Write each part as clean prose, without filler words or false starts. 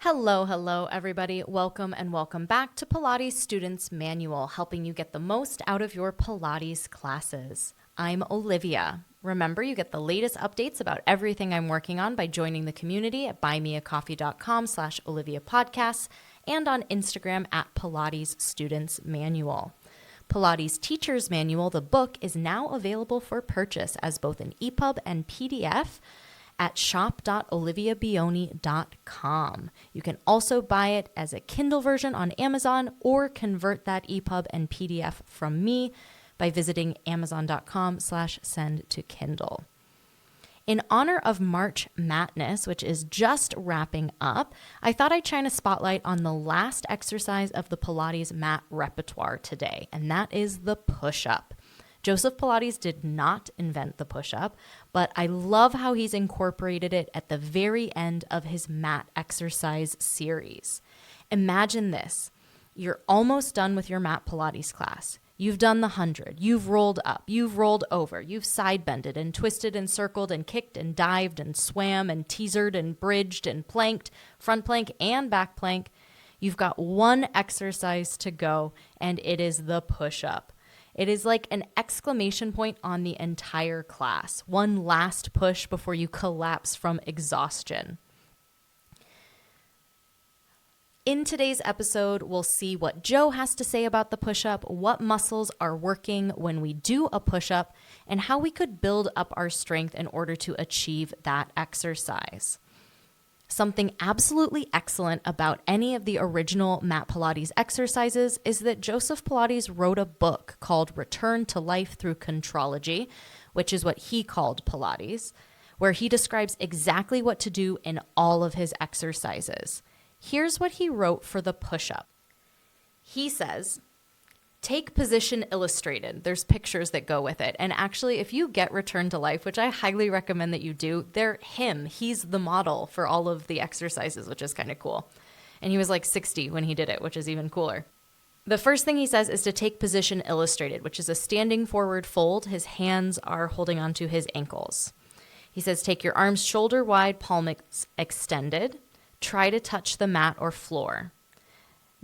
Hello, everybody. Welcome and welcome back to Pilates Students Manual, helping you get the most out of your Pilates classes. I'm Olivia. Remember, you get the latest updates about everything I'm working on by joining the community at buymeacoffee.com/Olivia Podcasts and on Instagram at Pilates Students Manual. Pilates Teacher's Manual, the book, is now available for purchase as both an EPUB and PDF at shop.oliviabioni.com. You can also buy it as a Kindle version on Amazon or convert that EPUB and PDF from me by visiting amazon.com/send to Kindle. In honor of March Madness, which is just wrapping up, I thought I'd shine a spotlight on the last exercise of the Pilates mat repertoire today, and that is the push-up. Joseph Pilates did not invent the push-up, but I love how he's incorporated it at the very end of his mat exercise series. Imagine this. You're almost done with your mat Pilates class. You've done the 100. You've rolled up. You've rolled over. You've side-bended and twisted and circled and kicked and dived and swam and teasered and bridged and planked, front plank and back plank. You've got one exercise to go, and it is the push-up. It is like an exclamation point on the entire class. One last push before you collapse from exhaustion. In today's episode, we'll see what Joe has to say about the push-up, what muscles are working when we do a push-up, and how we could build up our strength in order to achieve that exercise. Something absolutely excellent about any of the original Mat Pilates exercises is that Joseph Pilates wrote a book called Return to Life Through Contrology, which is what he called Pilates, where he describes exactly what to do in all of his exercises. Here's what he wrote for the push-up. He says, take position illustrated. There's pictures that go with it. And actually, if you get Return to Life, which I highly recommend that you do, they're him. He's the model for all of the exercises, which is kind of cool. And he was like 60 when he did it, which is even cooler. The first thing he says is to take position illustrated, which is a standing forward fold. His hands are holding onto his ankles. He says, take your arms shoulder wide, palm extended. Try to touch the mat or floor.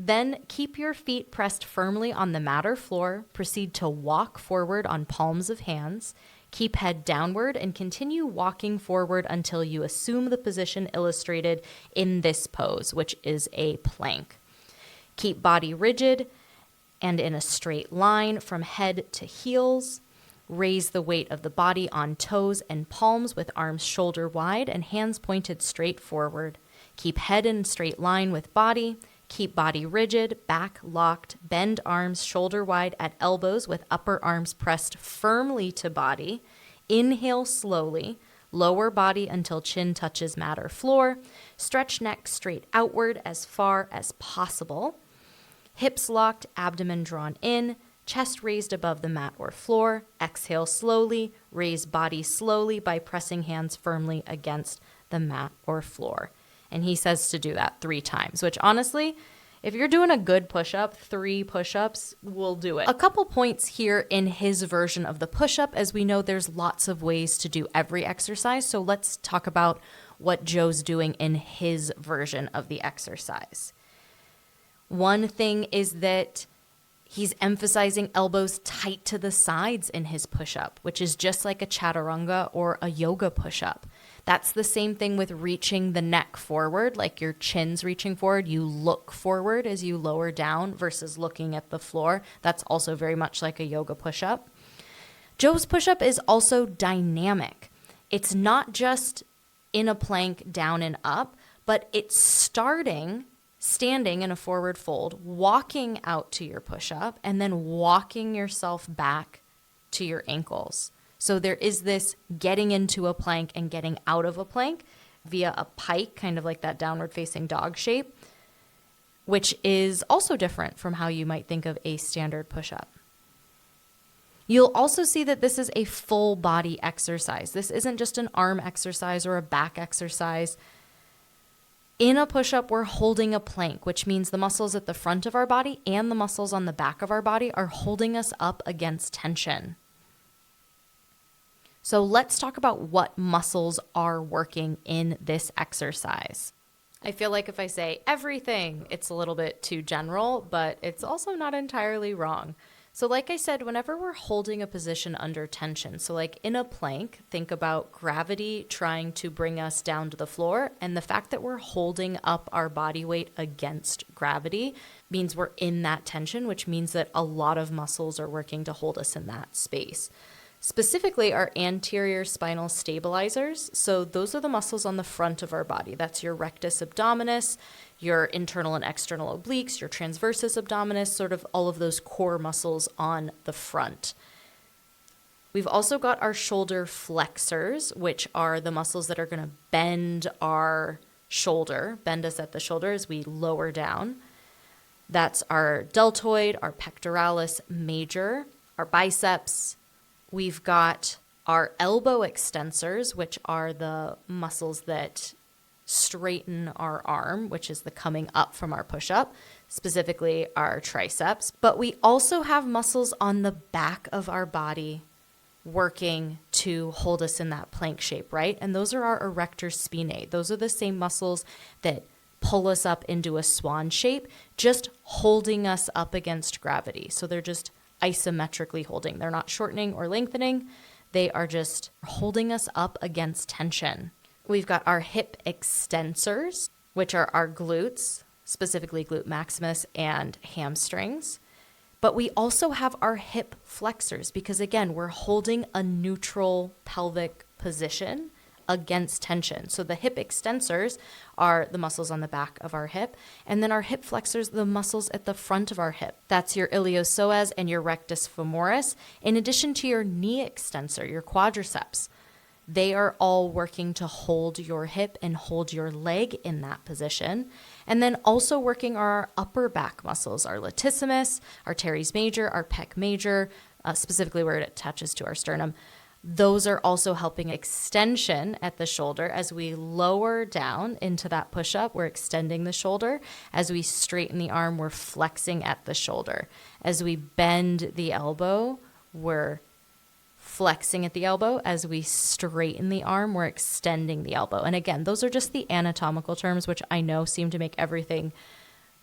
Then keep your feet pressed firmly on the mat or floor. Proceed to walk forward on palms of hands. Keep head downward and continue walking forward until you assume the position illustrated in this pose, which is a plank. Keep body rigid and in a straight line from head to heels. Raise the weight of the body on toes and palms with arms shoulder wide and hands pointed straight forward. Keep head in straight line with body. Keep body rigid, back locked, bend arms shoulder wide at elbows with upper arms pressed firmly to body. Inhale slowly, lower body until chin touches mat or floor. Stretch neck straight outward as far as possible. Hips locked, abdomen drawn in, chest raised above the mat or floor. Exhale slowly, raise body slowly by pressing hands firmly against the mat or floor. And he says to do that 3 times, which honestly, if you're doing a good push-up, 3 push-ups will do it. A couple points here in his version of the push-up. As we know, there's lots of ways to do every exercise. So let's talk about what Joe's doing in his version of the exercise. One thing is that he's emphasizing elbows tight to the sides in his push-up, which is just like a chaturanga or a yoga push-up. That's the same thing with reaching the neck forward, like your chin's reaching forward. You look forward as you lower down versus looking at the floor. That's also very much like a yoga push-up. Joe's push-up is also dynamic. It's not just in a plank down and up, but it's standing in a forward fold, walking out to your push-up, and then walking yourself back to your ankles. So there is this getting into a plank and getting out of a plank via a pike, kind of like that downward facing dog shape, which is also different from how you might think of a standard push-up. You'll also see that this is a full body exercise. This isn't just an arm exercise or a back exercise. In a push-up, we're holding a plank, which means the muscles at the front of our body and the muscles on the back of our body are holding us up against tension. So let's talk about what muscles are working in this exercise. I feel like if I say everything, it's a little bit too general, but it's also not entirely wrong. So, like I said, whenever we're holding a position under tension, so like in a plank, think about gravity trying to bring us down to the floor. And the fact that we're holding up our body weight against gravity means we're in that tension, which means that a lot of muscles are working to hold us in that space. Specifically, our anterior spinal stabilizers. So those are the muscles on the front of our body. That's your rectus abdominis, your internal and external obliques, your transversus abdominis, sort of all of those core muscles on the front. We've also got our shoulder flexors, which are the muscles that are going to bend our shoulder, bend us at the shoulder as we lower down. That's our deltoid, our pectoralis major, our biceps. We've got our elbow extensors, which are the muscles that straighten our arm, which is the coming up from our push-up, specifically our triceps. But we also have muscles on the back of our body working to hold us in that plank shape, right? And those are our erector spinae. Those are the same muscles that pull us up into a swan shape, just holding us up against gravity. So they're just isometrically holding. They're not shortening or lengthening. They are just holding us up against tension. We've got our hip extensors, which are our glutes, specifically glute maximus and hamstrings. But we also have our hip flexors because, again, we're holding a neutral pelvic position against tension. So the hip extensors are the muscles on the back of our hip, and then our hip flexors, the muscles at the front of our hip. That's your iliopsoas and your rectus femoris, in addition to your knee extensor, your quadriceps. They are all working to hold your hip and hold your leg in that position. And then also working our upper back muscles, our latissimus, our teres major, our pec major, specifically where it attaches to our sternum. Those are also helping extension at the shoulder. As we lower down into that push-up, we're extending the shoulder. As we straighten the arm, we're flexing at the shoulder. As we bend the elbow, we're flexing at the elbow. As we straighten the arm, we're extending the elbow. And again, those are just the anatomical terms, which I know seem to make everything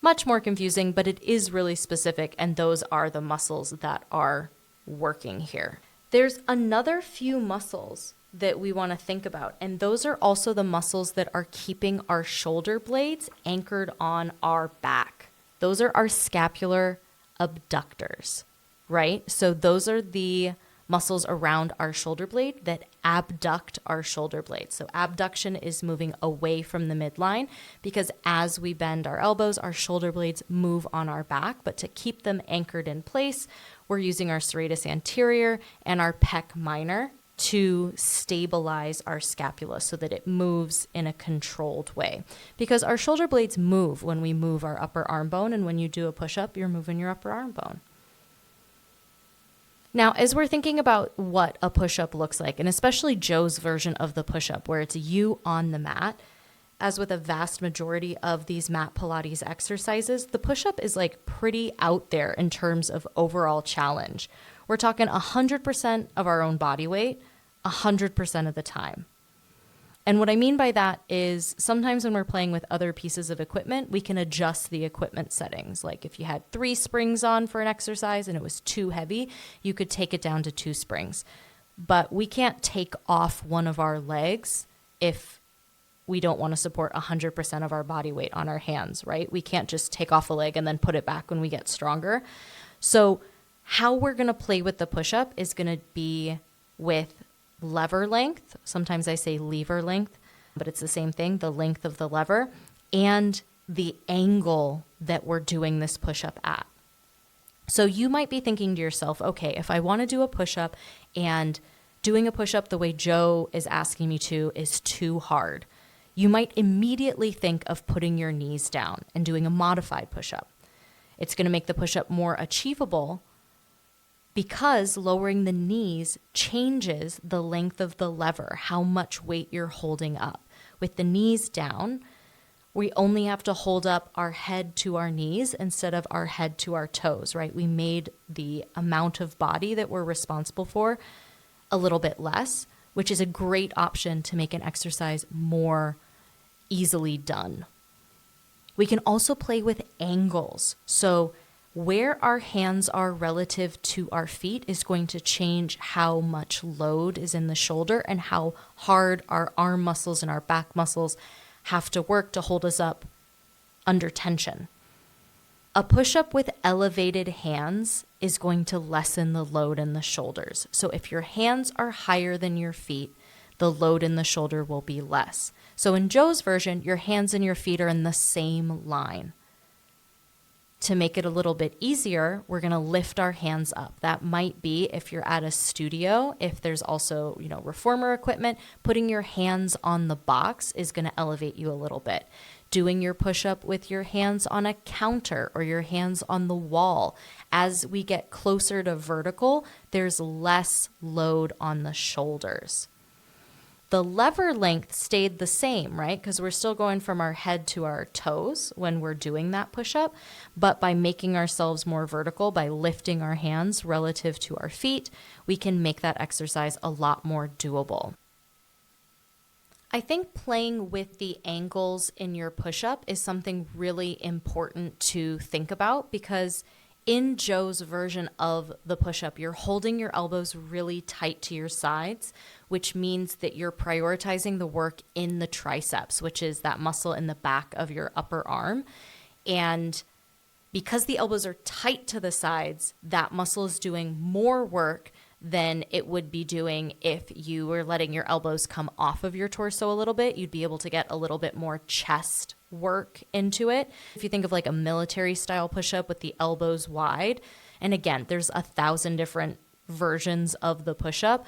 much more confusing, but it is really specific, and those are the muscles that are working here. There's another few muscles that we want to think about, and those are also the muscles that are keeping our shoulder blades anchored on our back. Those are our scapular abductors, right? So those are the muscles around our shoulder blade that abduct our shoulder blade. So abduction is moving away from the midline because as we bend our elbows, our shoulder blades move on our back, but to keep them anchored in place, we're using our serratus anterior and our pec minor to stabilize our scapula so that it moves in a controlled way. Because our shoulder blades move when we move our upper arm bone, and when you do a push-up, you're moving your upper arm bone. Now, as we're thinking about what a push-up looks like, and especially Joe's version of the push-up where it's you on the mat, as with a vast majority of these mat Pilates exercises, the push-up is like pretty out there in terms of overall challenge. We're talking 100% of our own body weight, 100% of the time. And what I mean by that is sometimes when we're playing with other pieces of equipment, we can adjust the equipment settings. Like if you had 3 springs on for an exercise and it was too heavy, you could take it down to 2 springs. But we can't take off one of our legs if we don't want to support 100% of our body weight on our hands, right? We can't just take off a leg and then put it back when we get stronger. So how we're going to play with the push-up is going to be with lever length. Sometimes I say lever length, but it's the same thing, the length of the lever, and the angle that we're doing this push-up at. So you might be thinking to yourself, okay, if I want to do a push-up and doing a push-up the way Joe is asking me to is too hard, you might immediately think of putting your knees down and doing a modified push-up. It's going to make the push-up more achievable because lowering the knees changes the length of the lever, how much weight you're holding up. With the knees down, we only have to hold up our head to our knees instead of our head to our toes, right? We made the amount of body that we're responsible for a little bit less, which is a great option to make an exercise more easily done, We can also play with angles. So where our hands are relative to our feet is going to change how much load is in the shoulder and how hard our arm muscles and our back muscles have to work to hold us up under tension. A push-up with elevated hands is going to lessen the load in the shoulders. So if your hands are higher than your feet, the load in the shoulder will be less. So in Joe's version, your hands and your feet are in the same line. To make it a little bit easier, we're going to lift our hands up. That might be if you're at a studio, if there's also, reformer equipment, putting your hands on the box is going to elevate you a little bit. Doing your push-up with your hands on a counter or your hands on the wall. As we get closer to vertical, there's less load on the shoulders. The lever length stayed the same, right? Because we're still going from our head to our toes when we're doing that push-up. But by making ourselves more vertical, by lifting our hands relative to our feet, we can make that exercise a lot more doable. I think playing with the angles in your push-up is something really important to think about, because in Joe's version of the push-up, you're holding your elbows really tight to your sides, which means that you're prioritizing the work in the triceps, which is that muscle in the back of your upper arm. And because the elbows are tight to the sides, that muscle is doing more work than it would be doing if you were letting your elbows come off of your torso a little bit. You'd be able to get a little bit more chest work into it. If you think of like a military style push-up with the elbows wide, and again, there's 1,000 different versions of the push-up.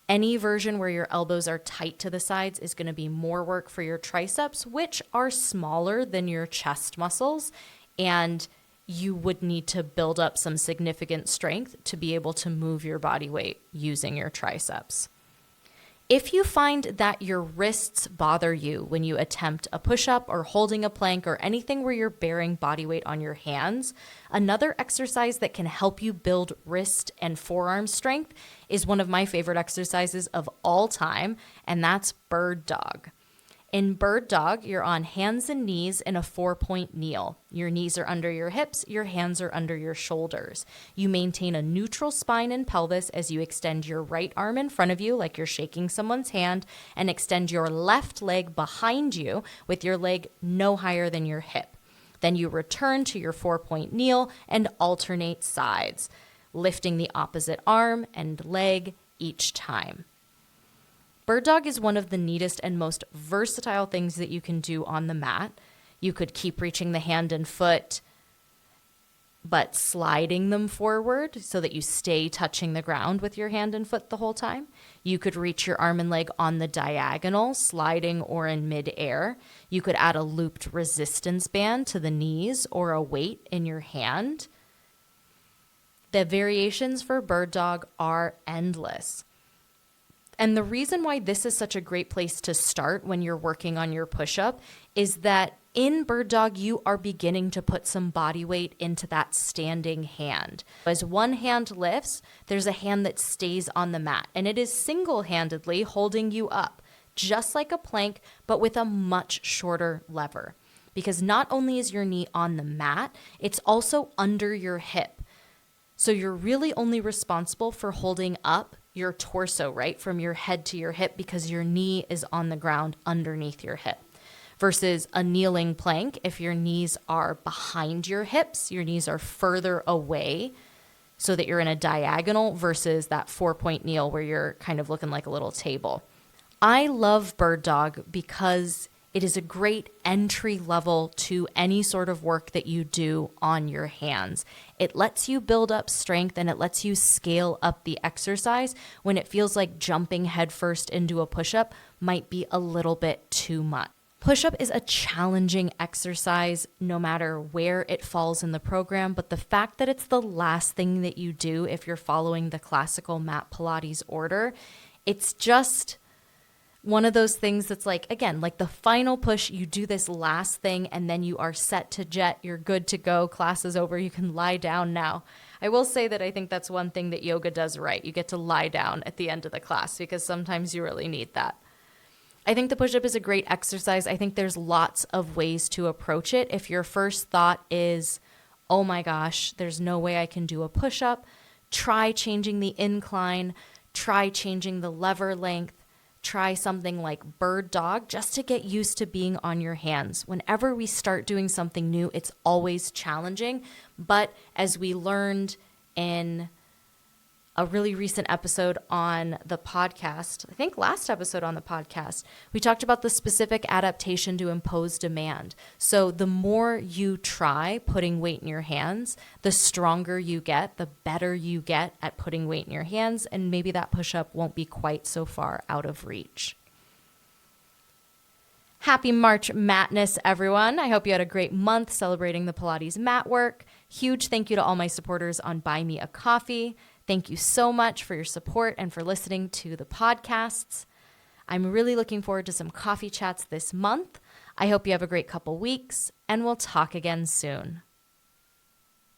Any version where your elbows are tight to the sides is going to be more work for your triceps, which are smaller than your chest muscles, and you would need to build up some significant strength to be able to move your body weight using your triceps. If you find that your wrists bother you when you attempt a push-up or holding a plank or anything where you're bearing body weight on your hands, another exercise that can help you build wrist and forearm strength is one of my favorite exercises of all time, and that's bird dog. In bird dog, you're on hands and knees in a 4-point kneel. Your knees are under your hips, your hands are under your shoulders. You maintain a neutral spine and pelvis as you extend your right arm in front of you like you're shaking someone's hand, and extend your left leg behind you with your leg no higher than your hip. Then you return to your 4-point kneel and alternate sides, lifting the opposite arm and leg each time. Bird dog is one of the neatest and most versatile things that you can do on the mat. You could keep reaching the hand and foot, but sliding them forward so that you stay touching the ground with your hand and foot the whole time. You could reach your arm and leg on the diagonal, sliding or in midair. You could add a looped resistance band to the knees or a weight in your hand. The variations for bird dog are endless. And the reason why this is such a great place to start when you're working on your push-up is that in bird dog, you are beginning to put some body weight into that standing hand. As one hand lifts, there's a hand that stays on the mat, and it is single-handedly holding you up, just like a plank, but with a much shorter lever. Because not only is your knee on the mat, it's also under your hip. So you're really only responsible for holding up your torso, right, from your head to your hip, because your knee is on the ground underneath your hip. Versus a kneeling plank, if your knees are behind your hips, your knees are further away so that you're in a diagonal, versus that 4-point kneel where you're kind of looking like a little table. I love bird dog because it is a great entry level to any sort of work that you do on your hands. It lets you build up strength, and it lets you scale up the exercise when it feels like jumping headfirst into a push-up might be a little bit too much. Push-up is a challenging exercise no matter where it falls in the program, but the fact that it's the last thing that you do if you're following the classical mat Pilates order, it's just one of those things that's like, again, like the final push, you do this last thing and then you are set to jet, you're good to go, class is over, you can lie down now. I will say that I think that's one thing that yoga does right. You get to lie down at the end of the class because sometimes you really need that. I think the push-up is a great exercise. I think there's lots of ways to approach it. If your first thought is, oh my gosh, there's no way I can do a push-up, try changing the incline, try changing the lever length, try something like bird dog just to get used to being on your hands. Whenever we start doing something new, it's always challenging. But as we learned in a really recent episode on the podcast, I think last episode on the podcast, we talked about the specific adaptation to impose demand. So the more you try putting weight in your hands, the stronger you get, the better you get at putting weight in your hands, and maybe that push-up won't be quite so far out of reach. Happy March Madness, everyone. I hope you had a great month celebrating the Pilates mat work. Huge thank you to all my supporters on Buy Me a Coffee. Thank you so much for your support and for listening to the podcasts. I'm really looking forward to some coffee chats this month. I hope you have a great couple weeks, and we'll talk again soon.